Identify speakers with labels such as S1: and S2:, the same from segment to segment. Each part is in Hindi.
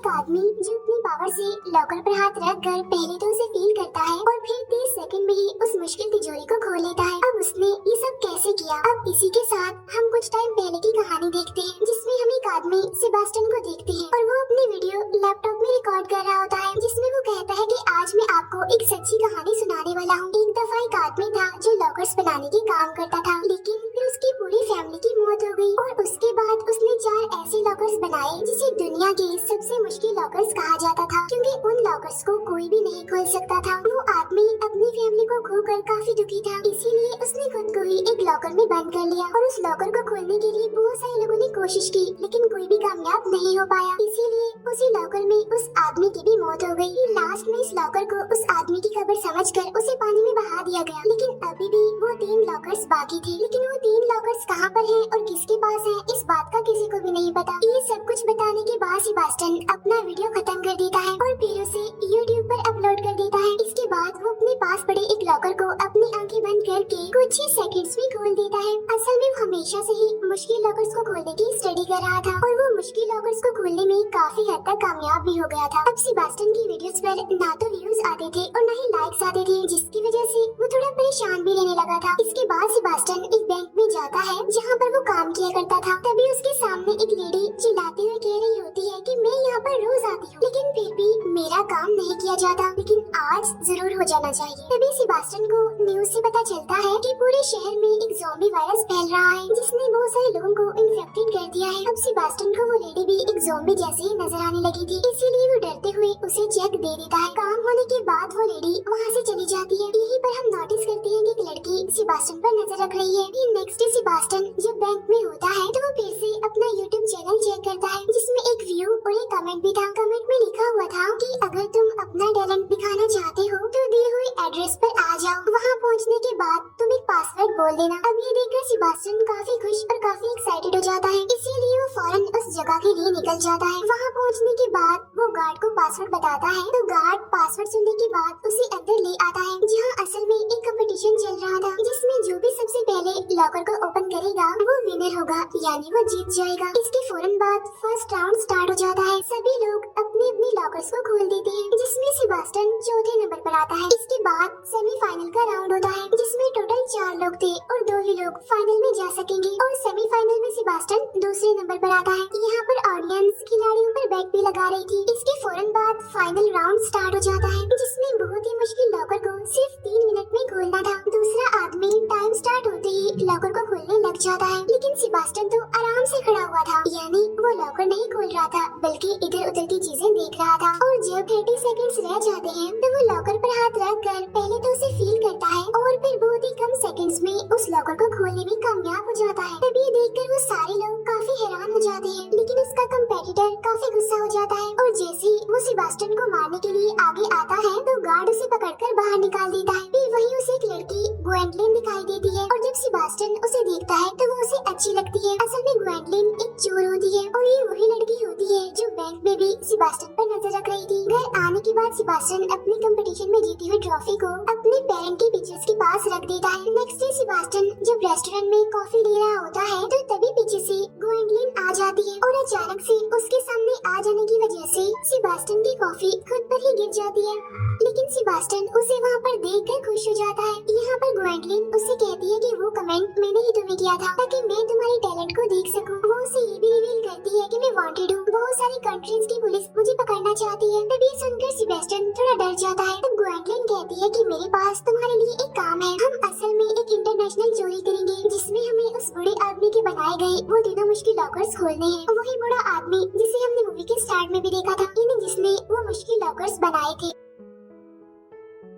S1: एक आदमी जो अपनी पावर से लॉकर पर हाथ रख कर पहले तो उसे फील करता है और फिर 30 सेकंड में ही उस मुश्किल तिजोरी को खोल लेता है। अब उसने ये सब कैसे किया? अब इसी के साथ हम कुछ टाइम पहले की कहानी देखते हैं, जिसमें हम एक आदमी सेबास्टियन को देखते हैं और वो अपनी वीडियो लैपटॉप में रिकॉर्ड कर रहा होता है, जिसमें वो कहता है कि आज मैं आपको एक सच्ची कहानी सुनाने वाला हूँ। एक दफा एक आदमी था जो लॉकर्स बनाने के काम करता था, लेकिन फिर उसकी पूरी फैमिली की मौत हो गई और उसके बाद उसने 4 ऐसे लॉकर्स बनाए जिसे दुनिया के सबसे मुश्किल लॉकर्स कहा जाता था, क्योंकि उन लॉकर्स को कोई भी नहीं खोल सकता था। वो आदमी अपनी फैमिली को खोकर काफी दुखी था, इसीलिए उसने खुद को ही एक लॉकर में बंद कर लिया और उस लॉकर को खोलने के लिए बहुत सारे लोगों ने कोशिश की, लेकिन कोई भी कामयाब नहीं हो पाया। इसीलिए उसी लॉकर में उस आदमी की भी मौत हो गई। लास्ट में इस लॉकर को उस आदमी की कब्र समझकर उसे पानी में बहा दिया गया, लेकिन अभी भी वो 3 लॉकर्स बाकी थे। लेकिन वो 3 लॉकर्स कहाँ पर हैं और किसके पास हैं, इस बात का किसी को भी नहीं पता। ये सब कुछ बताने के बाद सेबास्टियन अपना वीडियो खत्म कर देता है और फिर उसे YouTube पर अपलोड कर देता है। इसके बाद वो अपने पास पड़े एक लॉकर को अपनी आंखें बंद करके कुछ ही सेकंड्स में खोल देता है। असल में वो हमेशा से ही मुश्किल लॉकर्स को खोलने की स्टडी कर रहा था और वो मुश्किल लॉकर्स को खोलने में काफी हद तक कामयाब भी हो गया था। अब सेबास्टियन की वीडियोस पर ना तो व्यूज आते थे और न ही लाइक्स आते थे, जिसकी वजह से वो थोड़ा परेशान भी रहने लगा था। इसके बाद सेबास्टियन एक बैंक में जाता है जहाँ पर वो काम किया करता था। तभी उसके सामने एक लेडी चिल्लाते हुए कह रही होती है कि मैं यहाँ पर रोज आती हूँ, लेकिन फिर भी मेरा काम नहीं किया जाता, लेकिन आज जरूर हो जाना चाहिए। तभी सेबास्टियन को न्यूज से पता चलता है कि पूरे शहर में एक ज़ॉम्बी वायरस फैल रहा है, जिसने बहुत सारे लोगों को इन्फेक्टेड कर दिया है। अब सेबास्टियन को वो लेडी भी एक ज़ॉम्बी जैसे ही नजर आने लगी थी, इसीलिए वो डरते हुए उसे चेक दे देता है। काम होने के बाद वो लेडी वहाँ से चली जाती है। यहीं पर हम नोटिस करते हैं कि एक लड़की सेबास्टियन पर नजर रख रही है। फिर नेक्स्ट डे सेबास्टियन जब बैंक में होता है तो वो फिर से अपना YouTube चैनल चेक करता है, जिसमें एक व्यू और एक कमेंट भी था। कमेंट में लिखा हुआ था कि अगर तुम अपना टैलेंट दिखाना चाहते हो तो दी हुई एड्रेस पर आ जाओ, वहाँ पहुँचने के बाद तुम एक पासवर्ड बोल देना। अब ये देखकर सेबास्टियन काफी खुश और काफी एक्साइटेड हो जाता है, इसीलिए वो फौरन उस जगह के लिए निकल जाता है। वहाँ पहुँचने के बाद वो गार्ड को पासवर्ड बताता है, तो गार्ड पासवर्ड सुनने के बाद उसे अंदर ले आता है, जहाँ असल में एक कंपटीशन चल रहा था, जिसमें जो भी सबसे पहले लॉकर को ओपन करेगा वो विनर होगा, यानी वो जीत जाएगा। इसके फौरन बाद फर्स्ट राउंड स्टार्ट हो जाता है। सभी लोग अपने अपने लॉकर्स को खोल देते हैं, जिसमें सेबास्टियन चौथे नंबर पर आता है। इसके बाद सेमीफाइनल का राउंड होता है, जिसमें टोटल 4 लोग थे और 2 ही लोग फाइनल में जा सकेंगे और सेमीफाइनल में सेबास्टियन दूसरे नंबर पर आता है। यहाँ पर ऑडियंस खिलाड़ियों पर बैट भी लगा रही थी। इसके फौरन बाद फाइनल राउंड स्टार्ट हो जाता है, जिसमें बहुत ही मुश्किल लॉकर को सिर्फ 3 मिनट में खोलना था। दूसरा आदमी टाइम स्टार्ट होते ही लॉकर को खोलने लग जाता है, लेकिन सेबास्टियन तो आराम से खड़ा हुआ था, यानी वो लॉकर नहीं खोल रहा था बल्कि इधर उधर की चीजें देख रहा था। और जब 30 सेकंड्स रह जाते हैं तो वो लॉकर पर हाथ रख कर पहले तो उसे फील करता है और फिर बहुत ही कम सेकंड्स में उस लॉकर को खोलने में कामयाब हो जाता है। तभी देखकर वो सारे लोग काफी हैरान हो जाते हैं, लेकिन उसका कंपेटिटर काफी गुस्सा हो जाता है और जैसे ही वो सेबास्टियन को मारने के लिए आगे आता है तो गार्ड उसे पकड़कर बाहर निकाल देता है। फिर वहीं उसे एक लड़की ग्वेंडलिन दिखाई देती है और जब सेबास्टियन उसे देखता है तो वो उसे अच्छी लगती है। असल में ग्वेंडलिन एक चोर होती है और ये वही लड़की होती है जो बैंक में भी सेबास्टियन पर नजर रख रही थी। घर आने के बाद सेबास्टियन अपनी कंपटीशन में जीती हुई ट्रॉफी को अपने पेरेंट के पिक्चर्स के पास रख देता है। नेक्स्ट डे सेबास्टियन जब रेस्टोरेंट में कॉफी ले रहा होता है तो तभी पीछे से ग्वेंडलिन आ जाती है और अचानक से उसके सामने आ जाने की वजह से सेबास्टियन की कॉफी खुद पर ही गिर जाती है, लेकिन सेबास्टियन उसे वहाँ पर देखकर खुश हो जाता है। यहाँ पर ग्वेंडलिन उससे कहती है कि वो कमेंट मैंने ही तुम्हें किया था ताकि मैं तुम्हारे टैलेंट को देख सकूं। वो उसे ये भी रिवील करती है कि मैं वांटेड हूँ, बहुत सारी कंट्रीज की पुलिस मुझे पकड़ना चाहती है। तभी सुनकर सेबास्टियन थोड़ा डर जाता है। तब ग्वेंडलिन कहती है कि मेरे पास तुम्हारे लिए एक काम है, हम असल में एक इंटरनेशनल चोरी करेंगे जिसमें हमें उस बूढ़े आदमी के बनाए गए वो तीनों मुश्किल लॉकर्स खोलने हैं। वही बूढ़ा आदमी जिसे हमने मूवी के स्टार्ट में भी देखा था, यानी जिसने वो मुश्किल लॉकर्स बनाए थे।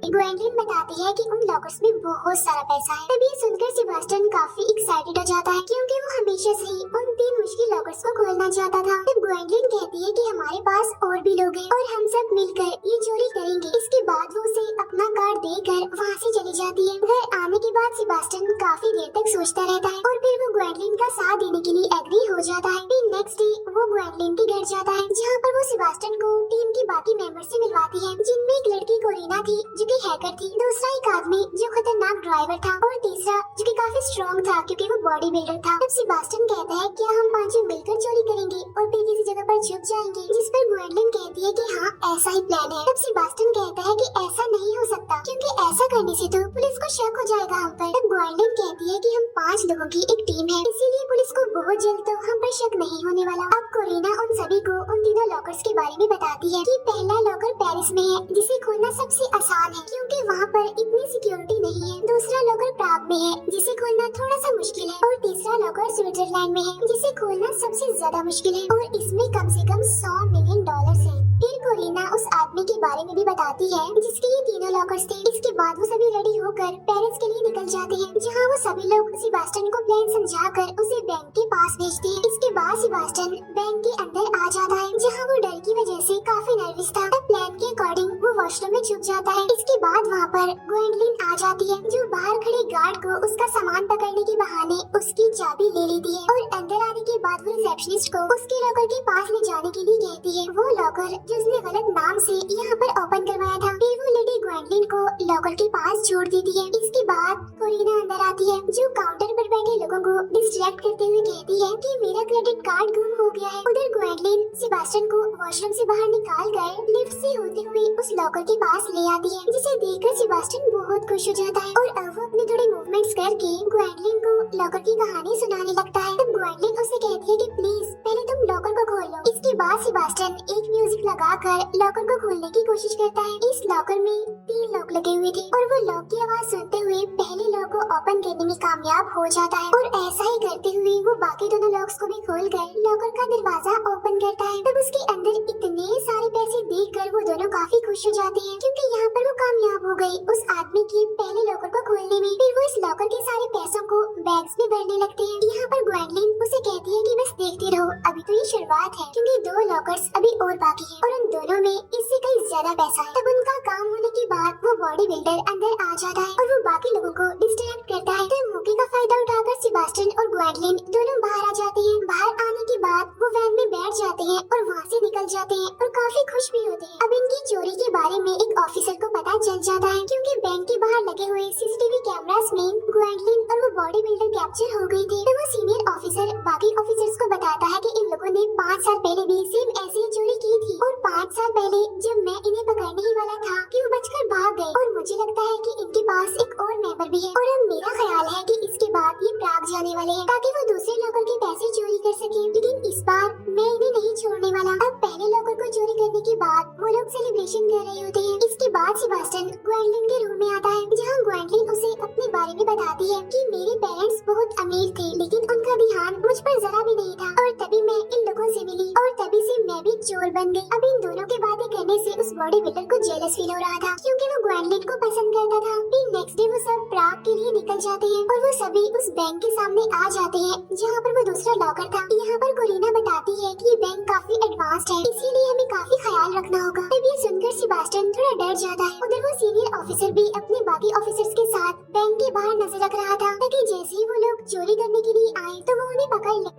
S1: ग्वेंडलिन बताती है कि उन लॉकर्स में बहुत सारा पैसा है। तभी सुनकर सेबास्टियन काफी एक्साइटेड हो जाता है, क्योंकि वो हमेशा से ही उन 3 मुश्किल लॉकर्स को खोलना चाहता था। तब ग्वेंडलिन कहती है कि हमारे पास और भी लोग हैं और हम सब मिलकर ये चोरी करेंगे। इसके बाद वो उसे अपना कार्ड देकर वहाँ से चली जाती है। घर आने के बाद सेबास्टियन काफी देर तक सोचता रहता है और फिर वो ग्वेंडलिन का साथ देने के लिए एग्री हो जाता है। फिर नेक्स्ट डे वो ग्वेंडलिन के घर जाता है, जहाँ पर वो सेबास्टियन को टीम के बाकी मेंबर से मिलवाती है, जिनमें एक लड़की कोरिना थी जो कि हैकर थी, दूसरा एक आदमी जो खतरनाक ड्राइवर था और तीसरा जो कि काफी स्ट्रॉन्ग था क्योंकि वो बॉडी बिल्डर था। तब सेबास्टियन कहता है क्या हम पांचों मिलकर चोरी करेंगे और फिर किसी जगह पर छुप जाएंगे, जिस पर ग्वेंडलिन कहती है कि हाँ ऐसा ही प्लान है। तब सेबास्टियन कहता है कि ऐसा नहीं हो सकता क्योंकि ऐसा करने से तो पुलिस को शक हो जाएगा हम पर। तब ग्वेंडलिन कहती है कि हम 5 लोगों की एक टीम है, इसीलिए पुलिस को बहुत जल्द तो हम पर शक नहीं होने वाला। अब कोरिना उन सभी को उन तीनों लॉकर्स के बारे में बताती है कि पहला लॉकर पेरिस में है जिसे खोलना सबसे आसान है क्योंकि वहाँ पर इतनी सिक्योरिटी नहीं है, दूसरा लॉकर प्राग में है जिसे खोलना थोड़ा सा मुश्किल है और तीसरा लॉकर स्विट्जरलैंड में है जिसे खोलना सबसे ज्यादा मुश्किल है और इसमें कम से कम $100 मिलियन है। फिर कोरिना उस आदमी के बारे में भी बताती है जिसके ये तीनों लॉकर्स थे। इसके बाद वो सभी रेडी होकर पेरिस के लिए निकल जाते हैं, जहाँ वो सभी लोग सेबास्टियन को प्लान समझाकर उसे बैंक के पास भेजते हैं। इसके बाद सेबास्टियन बैंक के अंदर आ जाता है, जहाँ वो डर की वजह से काफी नर्वस था। अब प्लान के अकॉर्डिंग वो वॉशरूम में छुप जाता है। इसके बाद वहाँ पर ग्वेंडलिन आ जाती है जो बाहर खड़े गार्ड को उसका सामान पकड़ने के बहाने उसकी चाबी ले लेती है और अंदर आने के बाद वो रिसेप्शनिस्ट को उसके लॉकर के पास ले जाने के लिए कहती है। वो लॉकर जो उसने गलत नाम से यहाँ पर ओपन करवाया था, फिर वो लेडी ग्वेंडलिन को लॉकर के पास छोड़ देती है। इसके बाद कोरिना अंदर आती है जो काउंटर पर बैठे लोगों को डिस्ट्रैक्ट करते हुए कहती है कि मेरा क्रेडिट कार्ड गुम हो गया है। उधर ग्वेंडलिन सेबास्टियन को वॉशरूम से बाहर निकाल कर लिफ्ट से होते हुए उस लॉकर के पास ले आती है, जिसे देखकर सेबास्टियन बहुत खुश हो जाता है और अब वो अपने थोड़े मूवमेंट्स करके ग्वेंडलिन को लॉकर की कहानी सुनाने लगता है। तब ग्वेंडलिन उसे कहती है कि प्लीज पहले तुम लॉकर को खोलो। इसके बाद सेबास्टियन एक म्यूजिक लगाकर लॉकर को खोलने की कोशिश करता है। इस लॉकर में 3 लॉक लगे हुए थे और वो लॉक की आवाज सुनते हुए पहले लॉक को ओपन करने में कामयाब हो जाता है और ऐसा ही करते हुए वो बाकी दोनों लॉक्स को भी खोलकर लॉकर का दरवाजा ओपन करता है। तब उसके अंदर इतने सारे पैसे देखकर वो दोनों काफी खुश हो जाते हैं क्योंकि यहाँ पर वो कामयाब हो गई उस आदमी के पहले लॉकर को खोलने में। फिर वो इस लॉकर के सारे पैसों को बैग्स में भरने लगते हैं। यहाँ पर ग्वेंडलिन उसे कहती है कि बस देखते रहो, अभी तो ये शुरुआत है क्योंकि 2 लॉकर्स अभी और बाकी है और उन दोनों में इससे कई ज्यादा पैसा है। तब उनका काम होने के बाद वो बॉडी बिल्डर अंदर आ जाता है और वो बाकी लोगों को डिस्ट्रैक्ट करता है। तब मौके का फायदा उठाकर सेबास्टियन और ग्वेंडलिन दोनों बाहर आ जाते हैं। बाहर आने के बाद वो वैन में बैठ जाते हैं और वहाँ से निकल जाते हैं और काफी खुश भी होते हैं। अब इनकी चोरी के बारे में एक ऑफिसर को पता चल जाता है क्योंकि बैंक के बाहर लगे हुए सीसीटीवी कैमरास में ग्वेंडलिन और वो बॉडी बिल्डर कैप्चर हो गई थी। तो वो सीनियर ऑफिसर बाकी ऑफिसर्स को बताता है कि इन लोगों ने 5 साल पहले भी सेम ऐसी ही चोरी की थी और 5 साल पहले जब मैं इन्हें पकड़ने ही वाला था कि वो बचकर भाग गए और मुझे लगता है कि इनके पास एक और मेंबर भी है और अब मेरा ख्याल है कि इसके बाद ये प्राग जाने वाले हैं ताकि वो दूसरे लॉकर के पैसे चोरी कर सके, लेकिन इस बार मैं इन्हें नहीं छोड़ने वाला। अब पहले लॉकर को चोरी करने के बाद वो लोग सेलिब्रेशन कर रहे होते हैं। इसके बाद सेबास्टियन ग्वेंडलिन के रूम में आता है, जहाँ ग्वेंडलिन उसे अपने बारे में बताती है कि मेरे पेरेंट्स बहुत अमीर थे लेकिन उनका ध्यान मुझ पर जरा भी नहीं था और तभी मैं इन लोगों से मिली और तभी से मैं भी चोर बन गई। अब इन दोनों के बातें करने से उस बॉडी बिल्डर को जेलस फील हो रहा था क्योंकि वो ग्वेंडलिन को पसंद करता था। फिर नेक्स्ट डे वो सब प्राग के लिए निकल जाते हैं और वो सभी उस बैंक के सामने आ जाते हैं जहाँ पर वो दूसरा लॉकर था। यहाँ पर कोरिना बताती है कि ये बैंक काफी एडवांस्ड है, इसीलिए हमें काफी ख्याल रखना होगा। तब ये सुनकर सेबास्टियन थोड़ा डर जाता है। उधर वो सीनियर ऑफिसर भी अपने बाकी ऑफिसर्स के साथ बैंक के बाहर नजर रख रहा था ताकि जैसे ही वो लोग चोरी करने के लिए आए तो वो उन्हें पकड़ ले।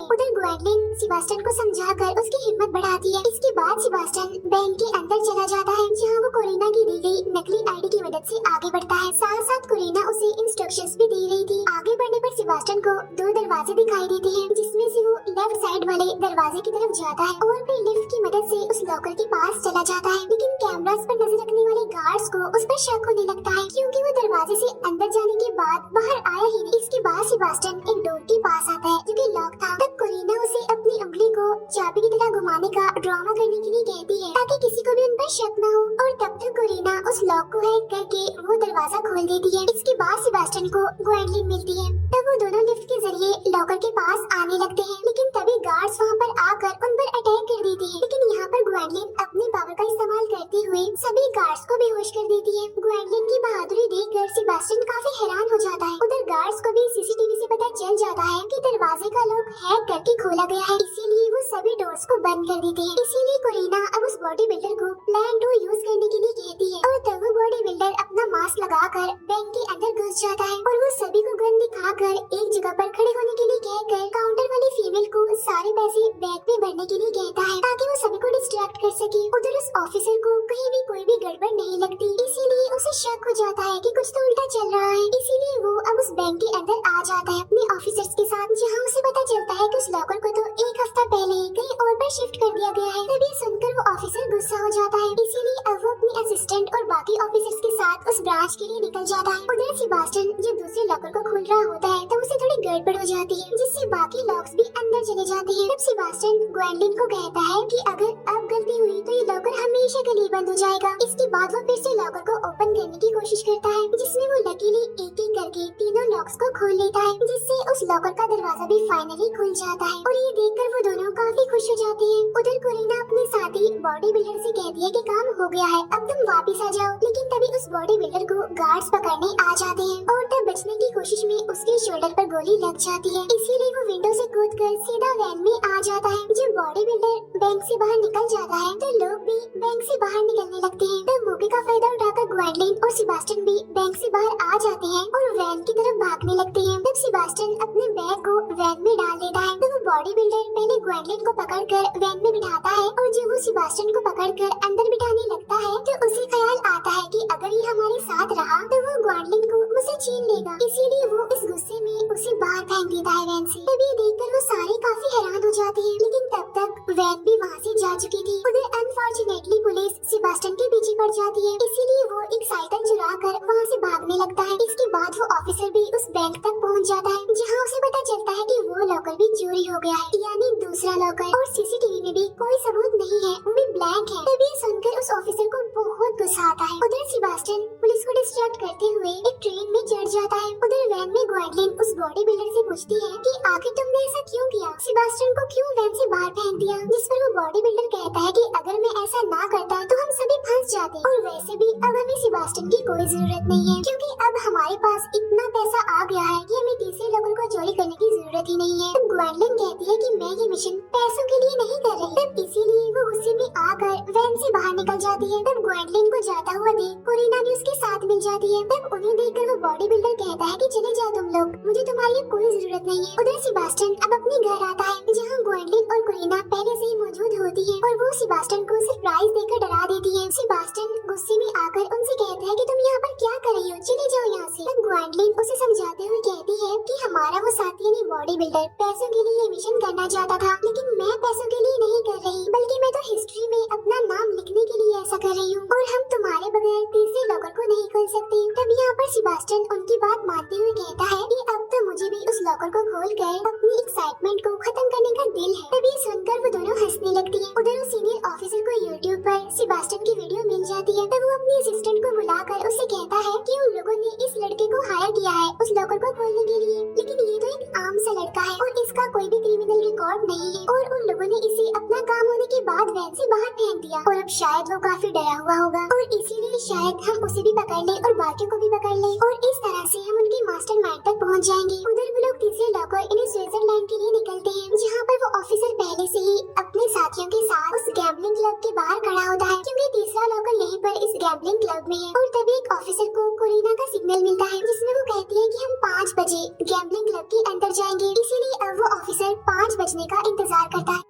S1: उधर ग्वेंडलिन सेबास्टियन को समझाकर उसकी हिम्मत बढ़ाती है। इसके बाद सेबास्टियन बैंक के अंदर चला जाता है जहाँ वो कोरिना की दी गई नकली आईडी की मदद से आगे बढ़ता है। साथ साथ कोरिना उसे इंस्ट्रक्शंस भी दे रही थी। आगे बढ़ने पर सेबास्टियन को 2 दरवाजे दिखाई देते हैं जिसमें से वो लेफ्ट साइड वाले दरवाजे की तरफ जाता है और फिर लिफ्ट की मदद से उस लॉकर के पास चला जाता है, लेकिन कैमरास पर नजर रखने वाले गार्ड्स को उस पर शक होने लगता है क्योंकि वो दरवाजे से अंदर जाने के बाद बाहर आया ही नहीं। इसके बाद सेबास्टियन एक डोर के पास आता है जो कि लॉक था। तब कोरिना उसे अपनी उंगली को चाबी की तरह घुमाने का ड्रामा करने के लिए कहती है ताकि किसी को भी उन पर शक न हो और तब तक कोरिना उस लॉक को हैक करके वो दरवाजा खोल देती है। इसके बाद सेबास्टियन को ग्वेंडलिन मिलती है। तब वो दोनों लिफ्ट के जरिए लॉकर के पास आने लगते हैं, लेकिन तभी गार्ड्स वहाँ पर आकर उन पर अटैक कर देते हैं। लेकिन यहाँ पर ग्वेंडलिन अपनी पावर का इस्तेमाल करते हुए सभी गार्ड्स को बेहोश कर देती है। ग्वेंडलिन की बहादुरी देखकर सेबास्टियन काफी हैरान हो जाता है। उधर गार्ड्स को भी सीसीटीवी से पता चल जाता है कि दरवाजे का लॉक हैक करके खोला गया है, इसीलिए वो सभी डोर्स को बंद कर देते हैं। इसीलिए कोरिना अब उस बॉडी बिल्डर को प्लान 2 यूज करने के लिए कहती है और तब वो बॉडी बिल्डर अपना मास्क लगाकर बैंक के अंदर घुस जाता है और वो सभी को गन दिखाकर एक जगह पर खड़े होने के लिए कहकर काउंटर वाली फीमेल को सारे पैसे बैग में भरने के लिए कहता है ताकि वो सभी को डिस्ट्रैक्ट कर सके। उधर उस ऑफिसर को कहीं भी कोई भी गड़बड़ नहीं लगती, इसीलिए उसे शक हो जाता है कि कुछ तो उल्टा चल रहा है। इसीलिए वो अब उस बैंक के अंदर आ जाता है अपने ऑफिसर्स के साथ, जहाँ उसे पता चलता है कि उस लॉकर को तो एक हफ्ता पहले कहीं और पर शिफ्ट कर दिया गया है। तभी सुनकर वो ऑफिसर गुस्सा हो जाता है, इसीलिए अब वो अपनी असिस्टेंट और बाकी ऑफिसर्स के साथ उस ब्रांच के लिए निकल जाता है। उधर सेबास्टियन जब दूसरे लॉकर को खोल रहा होता है तब उसे थोड़ी गड़बड़ हो जाती है, जिससे बाकी लॉक्स भी अंदर चले जाते हैं। तब सेबास्टियन ग्वेंडलिन को कहता है कि अगर अब गलती हुई तो ये लॉकर हमेशा के लिए बंद हो जाएगा। इसके बाद वो फिर से लॉकर को ओपन करने की कोशिश करता है, जिसमें वो लकीली एक एक करके तीनों लॉक्स को खोल लेता है, जिससे उस लॉकर का दरवाजा भी फाइनली खुल जाता है और ये देखकर वो दोनों काफी खुश हो जाते हैं। उधर कोरिना अपने साथी बॉडी बिल्डर से कहती है कि काम हो गया है, अब तुम वापस आ जाओ। लेकिन तभी उस बॉडी बिल्डर को गार्ड्स पकड़ने आ जाते हैं और तब बचने की कोशिश में उसके शोल्डर पर गोली लग जाती है, इसीलिए वो विंडो से कूदकर सीधा वैन में आ जाता है। जब बॉडी बिल्डर बैंक से बाहर निकल जाता है तो लोग भी बैंक से बाहर निकलने लगते हैं। तब मौके का फायदा उठाकर ग्वेंडलिन और सेबास्टियन भी बैंक से बाहर आ जाते हैं और वैन की तरफ भागने लगते हैं। तब सेबास्टियन अपने बैग को वैन में डाल देता है, तो वो बॉडी बिल्डर पहले ग्वेंडलिन को पकड़कर वैन में बिठाता है और जब वो सेबास्टियन को पकड़कर अंदर बिठाने लगता है तो उसे ख्याल आता है कि अगर ये हमारे साथ रहा तो वो ग्वेंडलिन को मुझसे छीन लेगा, इसीलिए वो इस गुस्से में उसे बाहर फेंक देता है वैन से। तभी देखकर वो सारे काफी हैरान हो जाते हैं, लेकिन तब तक वैन भी वहाँ से जा चुकी थी। उधर अनफॉर्चुनेटली पुलिस सेबास्टियन के पीछे पड़ जाती है, इसीलिए वो एक साइकिल चुरा कर वहाँ से भागने लगता है। इसके बाद वो ऑफिसर भी उस बैंक तक पहुँच जाता है, जहाँ उसे पता चलता है कि वो लॉकर भी चोरी हो गया है, यानी दूसरा लॉकर, और सीसीटीवी में भी कोई सबूत नहीं है, वो भी ब्लैंक है। तभी सुनकर उस ऑफिसर को बहुत गुस्सा आता है। उधर सेबास्टियन पुलिस को डिस्ट्रैक्ट करते हुए एक ट्रेन में चढ़ जाता है। उधर वैन में ग्वेंडलिन उस बॉडी बिल्डर से पूछती है कि आखिर तुमने ऐसा क्यों किया, सेबास्टियन को क्यों वैन से बाहर फेंक दिया, जिस पर वो बॉडी बिल्डर कहता है कि अगर मैं ऐसा ना करता तो हम सभी फंस जाते, और वैसे भी अब हमें सेबास्टियन की कोई जरूरत नहीं है, क्योंकि अब हमारे पास इतना पैसा आ गया है कि हमें तीसरे लोगों को चोरी करने की जरूरत ही नहीं है। तब ग्वेंडलिन कहती है कि मैं ये मिशन पैसों के लिए नहीं कर रही, तब इसीलिए वो गुस्से में आकर वैन से बाहर निकल जाती है। तब ग्वेंडलिन को जाता हुआ देख कोरिना भी उसके साथ मिल जाती है। तब उन्हें देखकर वो बॉडी बिल्डर कहता है कि चले जाओ तुम लोग, मुझे तुम्हारी कोई जरूरत नहीं है। उधर सेबास्टियन अब अपने घर आता है, जहाँ ग्वेंडलिन और कोरिना पहले से ही मौजूद होती है और वो सेबास्टियन को सरप्राइज देकर डरा देती है। सेबास्टियन गुस्से में आकर उनसे कहता है कि तुम यहाँ पर क्या कर रही हो, चले जाओ यहाँ से। तब ग्वेंडलिन उसे समझाते हुए कहती है कि हमारा वो साथी यानी बॉडी बिल्डर पैसों के लिए ये मिशन करना चाहता था, लेकिन मैं पैसों के लिए नहीं कर रही, बल्कि मैं तो हिस्ट्री में अपना नाम लिखने के लिए ऐसा कर रही हूँ, और हम तुम्हारे बगैर तीसरे लॉकर को नहीं खोल सकते। तब यहाँ पर सेबास्टियन उनकी बात मानते हुए कहता है कि अब तो मुझे भी उस लॉकर को खोलकर अपनी एक्साइटमेंट को खत्म करने का दिल है। तभी सुनकर वो दोनों हंसने लगती है। उधर उस सीनियर ऑफिसर को यूट्यूब पर सेबास्टियन की वीडियो मिल जाती है, तब वो अपनी असिस्टेंट को बुलाकर उससे कहता है कि उन लोगों ने इस लड़के को हायर किया है उस लॉकर को खोलने के लिए, लेकिन ये तो एक आम सा लड़का है और इसका कोई भी क्रिमिनल रिकॉर्ड नहीं है, और उन लोगों ने इसे अपना काम होने के बाद वैन से बाहर फेंक दिया, और अब शायद वो काफी डरा हुआ होगा और इसीलिए शायद हम उसे भी पकड़ ले और बाकियों को भी पकड़ ले, और इस तरह से हम उनके मास्टरमाइंड तक पहुंच जाएंगे। उधर वो लोग तीसरे लॉकर यानी स्विट्जरलैंड के लिए निकलते हैं, जहाँ पर वो ऑफिसर पहले से ही अपने साथियों के साथ उस गैम्बलिंग क्लब के बाहर खड़ा होता है, क्योंकि तीसरा लॉकर यहीं पर इस गैम्बलिंग क्लब में है। और तभी एक ऑफिसर को कोरिना का सिग्नल मिलता है, जिसमें वो कहती है कि हम 5 बजे गैम्बलिंग क्लब के अंदर जाएंगे, इसीलिए अब वो ऑफिसर 5 बजने का इंतजार करता है।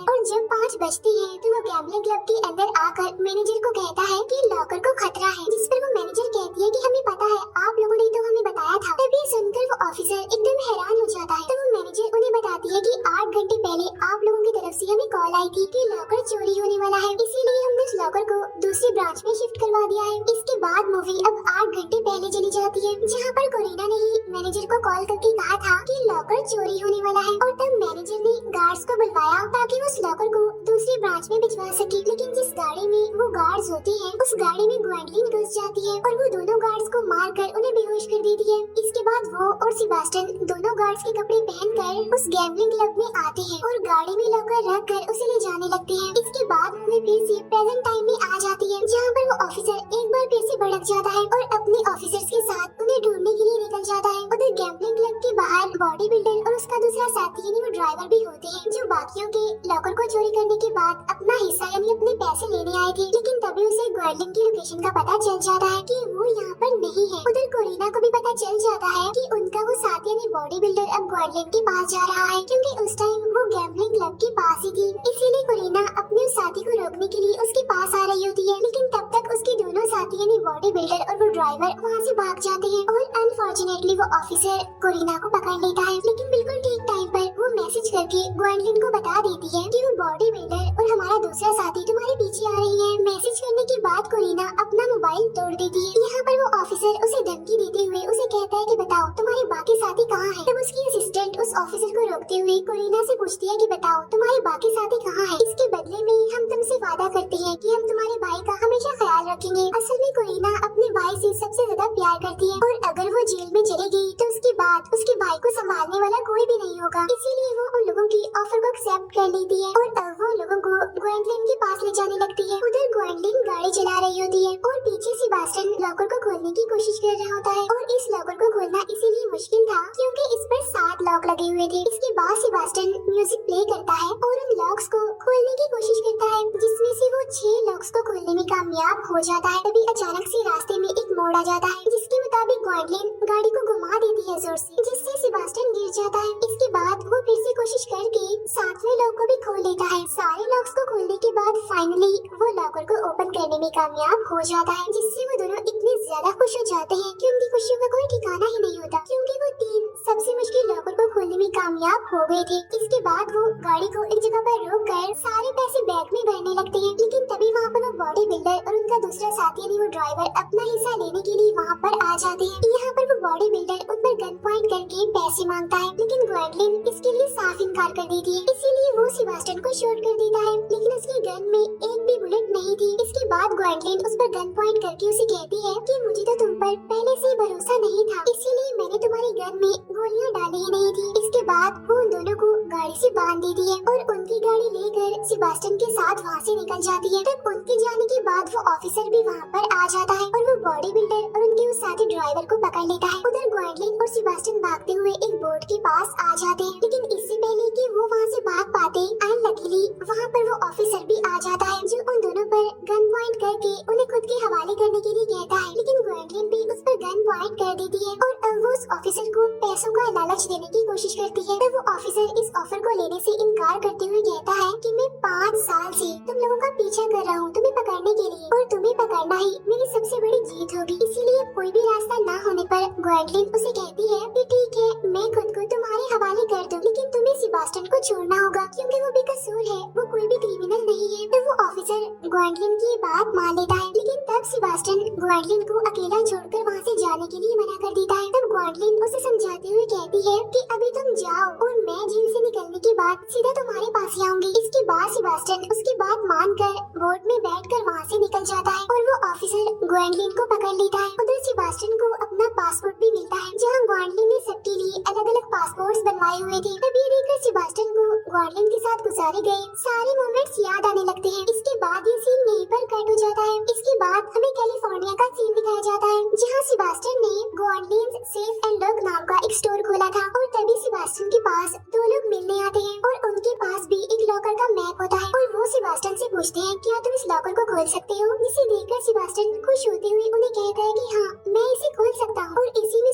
S1: और जब 5 बजती है तो वो गैम्बलिंग क्लब के अंदर आकर मैनेजर को कहता है कि लॉकर को खतरा है, जिस पर वो मैनेजर कहती है कि हमें पता है, आप लोगों ने तो हमें बताया था। तभी सुनकर वो ऑफिसर एकदम हैरान हो जाता है, तो वो मैनेजर उन्हें बताती है कि 8 घंटे पहले आप लोगों की तरफ से हमें कॉल आई थी कि लॉकर चोरी होने वाला है, इसीलिए हमने उस लॉकर को दूसरी ब्रांच में शिफ्ट करवा दिया है। इसके बाद मूवी अब 8 घंटे पहले चली जाती है, जहाँ पर कोरिना ने ही मैनेजर को कॉल करके कहा था कि लॉकर चोरी होने वाला है, और तब मैनेजर ने गार्ड्स को बुलवाया ताकि वो लॉकर को दूसरी ब्रांच में भिजवा सके। लेकिन जिस गाड़ी में वो गार्ड्स होती हैं, उस गाड़ी में ग्वेंडलिन घुस जाती है और वो दोनों गार्ड्स को मारकर उन्हें बेहोश कर देती है। इसके बाद वो और सेबास्टियन दोनों गार्ड्स के कपड़े पहनकर उस गैम्बलिंग क्लब में आते हैं और गाड़ी में लॉकर रख कर उसे ले जाने लगते हैं। इसके बाद वो फिर से प्रेजेंट टाइम में आ जाती है, जहाँ पर वो ऑफिसर एक बार फिर से भड़क जाता है और अपने ऑफिसर्स के साथ उन्हें ढूंढने के लिए निकल जाता है। उधर गैम्बलिंग साथी यानी वो ड्राइवर भी होते हैं जो बाकियों के लॉकर को चोरी करने के बाद अपना हिस्सा यानी अपने पैसे लेने आए थे। लेकिन तभी उसे ग्वेंडलिन की लोकेशन का पता चल जाता है कि वो यहाँ पर नहीं है। उधर कोरिना को भी पता चल जाता है कि उनका वो साथी यानी बॉडी बिल्डर अब ग्वेंडलिन के पास जा रहा है, क्योंकि उस टाइम वो गैम्बलिंग क्लब के पास ही थी। इसीलिए कोरिना अपने उस साथी को रोकने के लिए उसके पास आ रही होती है। लेकिन तब तक उसके दोनों साथी यानी बॉडी बिल्डर और वो ड्राइवर वहाँ से भाग जाते हैं और अनफॉर्चुनेटली वो ऑफिसर कोरिना को पकड़ लेता है। लेकिन बिल्कुल ठीक टाइम पर वो मैसेज करके ग्वेंडलिन को बता देती है कि वो बॉडी बिल्डर और हमारा दूसरा साथी तुम्हारे पीछे आ रही है। मैसेज करने के बाद कोरिना अपना मोबाइल तोड़ देती है। यहाँ पर वो ऑफिसर उसे धमकी देते हुए उसे कहता है कि बताओ तुम्हारे बाकी साथी कहाँ हैं। तब उसकी असिस्टेंट उस ऑफिसर को रोकते हुए कोरिना से पूछती है कि बताओ तुम्हारे बाकी साथी कहाँ हैं। इसके बदले में हम तुमसे वादा करते हैं कि हम तुम्हारे भाई का हमेशा ख्याल रखेंगे। असल में कोरिना अपने भाई से सबसे ज्यादा प्यार करती है और अगर वो जेल में चली गई तो उसके बाद उसके भाई को संभालने वाला कोई भी नहीं होगा। इसीलिए वो उन लोगों की ऑफर को एक्सेप्ट कर लेती है और अब वो लोगों को ग्वेंडलिन के पास ले जाने लगती है। उधर ग्वेंडलिन गाड़ी चला रही होती है और पीछे सेबास्टियन लॉकर को खोलने की कोशिश कर रहा होता है। और इस लॉकर को खोलना इसीलिए मुश्किल था क्योंकि इस पर 7 लॉक लगे हुए थे। इसके बाद सेबास्टियन म्यूजिक प्ले करता है और उन लॉक्स को खोलने की कोशिश करता है, जिसमें से वो 6 लॉक्स को खोलने में कामयाब हो जाता है। तभी अचानक से रास्ते में एक मोड़ आ जाता है, जिसके मुताबिक ग्वेंडलिन गाड़ी को घुमा देती है जोर से, जिससे सेबास्टियन गिर जाता है। इसके बाद वो फिर से कोशिश करके 7वें लॉक को भी खोल लेता है। सारे लॉक्स को खोलने के बाद फाइनली वो लॉकर को ओपन करने में कामयाब हो जाता है, जिससे वो दोनों इतने ज्यादा खुश हो जाते हैं कि उनकी खुशियों का कोई ठिकाना ही नहीं होता, क्योंकि वो 3 सबसे मुश्किल लॉकर को खोलने में कामयाब हो गए थे। इसके बाद वो गाड़ी को एक जगह पर रोक कर सारे पैसे बैग में भरने लगते हैं। लेकिन तभी वहाँ पर वो बॉडी बिल्डर और उनका दूसरा साथी यानी वो ड्राइवर अपना हिस्सा लेने के लिए वहाँ पर आ जाते हैं। यहाँ पर वो बॉडी बिल्डर उन पर गन पॉइंट करके पैसे मांगता है, लेकिन ग्वेंडलिन इसके लिए साफ इनकार कर देती है। इसीलिए वो सेबास्टियन को शूट कर देता है, लेकिन उसकी गन में एक भी बुलेट नहीं थी। इसके बाद ग्वेंडलिन उस पर गन पॉइंट करके उसे कहती है कि मुझे तो तुम पर पहले से भरोसा नहीं था, इसीलिए मैंने तुम्हारी गन में गोलियां डाली ही नहीं थी। इसके बाद वो उन दोनों को गाड़ी से बांध देती है और उनकी गाड़ी लेकर सेबास्टियन के साथ वहाँ से निकल जाती है। तब उनके जाने के बाद वो ऑफिसर भी वहाँ पर आ जाता है और वो बॉडी बिल्डर और उनके उस साथी ड्राइवर को पकड़ लेता है। उधर ग्वेंडलिन और सेबास्टियन भागते हुए एक बोट के पास आ जाते हैं, लेकिन इससे पहले कि वो वहाँ से भाग पाते अनलकीली वहाँ पर वो ऑफिसर भी आ जाता है, जो उन दोनों पर गन पॉइंट करके उन्हें खुद के हवाले करने के लिए कहता है। लेकिन ग्वेंडलिन भी उस पर गन पॉइंट कर देती है और अब वो उस ऑफिसर को पैसों का लालच देने की कोशिश करती है। तब वो ऑफिसर इस ऑफर को लेने से इनकार करते हुए कहता है कि मैं 5 साल से तुम लोगों का पीछा कर रहा हूँ तुम्हें पकड़ने के लिए, और तुम्हें पकड़ना ही मेरी सबसे बड़ी जीत होगी। इसीलिए कोई भी रास्ता न होने पर ग्वेंडलिन उसे कहती है कि ठीक है मैं खुद को तुम्हारे हवाले कर दूं, लेकिन तुम्हें सेबास्टियन को छोड़ना होगा क्योंकि वो बेकसूर है, वो कोई भी क्रिमिनल नहीं है। तो वो ऑफिसर ग्वेंडलिन की बात मान लेता है, लेकिन तब सेबास्टियन ग्वेंडलिन को अकेला छोड़कर वहाँ से जाने के लिए मना कर देता है। तब ग्वेंडलिन उसे समझाते हुए कहती है कि अभी तुम जाओ और मैं जेल से निकलने के बाद सीधा तुम्हारे पास ही आऊंगी। इसके बाद सेबास्टियन उसकी बात मानकर बोट में बैठकर वहाँ से निकल जाता है और वो ऑफिसर ग्वेंडलिन को पकड़ लेता है। उधर सेबास्टियन को अपना पासपोर्ट भी मिलता है, जहाँ ग्वेंडलिन ने सबके लिए अलग अलग पासपोर्ट बनवाए हुए थे। तब ये देखकर सेबास्टियन को ग्वेंडलिन के साथ गुजारे गए सारे मोमेंट्स याद आने लगते हैं। इसके बाद ये सीन यहीं पर कट हो जाता है। इसके बाद हमें कैलिफोर्निया का सीन दिखाया जाता है, जहाँ सेबास्टियन ने ग्वेंडलिन सेफ एंड लॉक नाम का एक स्टोर खोला था और तभी सेबास्टियन के पास 2 लोग मिलने आते हैं और उनके पास भी एक लॉकर का मैप होता है और वो सेबास्टियन से पूछते हैं क्या तुम इस लॉकर को खोल सकते हो, जिसे देखकर सेबास्टियन खुश होते हुए उन्हें कहता है कि हाँ मैं इसे खोल सकता हूँ। और इसी में